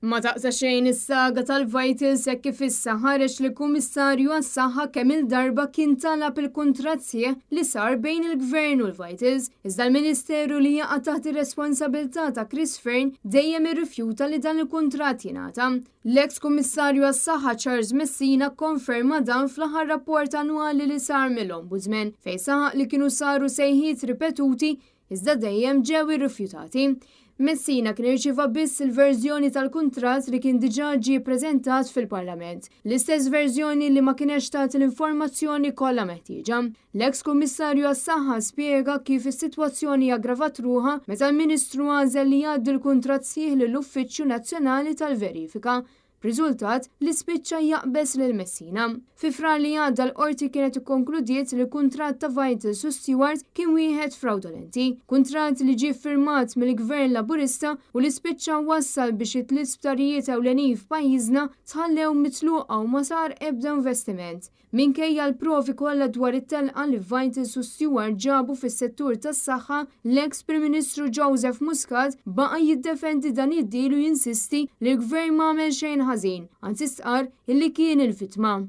Ma taqsa xejn is-saga tal-Vitals hekk kif issa ħareġ li kummissarju għas-saħħa kemm il-darba kien talab il-kuntratt sieħ li sar bejn il-Gvern u l-Vitals, iżda l-Ministeru li jaqa' taħt ir-responsabilità ta' Chris Fearn dejjem irrifjuta li dan il-kuntratt jingħata. L-eks kummissarju għas-saħħa Charles Messina konferma dan fl-aħħar rapport annwali li sar mill-Ombudsman fejn saħaq li kienu saru sejħiet ripetuti iżda dejjem ġew irrifjutati. Messina kien irċieva biss il-verżjoni tal-kuntratt li kien diġà ġie ppreżentat fil-Parlament, l-istess verżjoni li ma kienx tat l-informazzjoni kollha meħtieġa. L-eks kummissarju għas-saħħa spjega kif is-sitwazzjoni aggravat ruħha meta l-Ministru għażel li jgħaddi l-kuntratt sieħ lill-Uffiċċju Nazzjonali tal-Verifika. Riżultat li spiċċa jaqbes lil Messina. Fi frar li għadda l-qorti kienet ikkonkludiet li kuntratt ta' Vitals u Stewart kien wieħed fraudolenti, kuntratt li ġie firmat mill-Gvern Laburista u li spiċċa wassal biex it-tliet isptarijiet ewlenin f'pajjiżna tħallew mitluqa u ma sar ebda investiment. Minkejja l-provi kollha dwar it-telqa li Vitals u Stewart ġabu fis-settur tas-saħħa, l-eks Prim Ministru Joseph Muscat baqa' jiddefendi dan id-deal u jinsisti li l-Gvern m'għamel xejn ħażin, anzi stqarr illi kien il-vittma.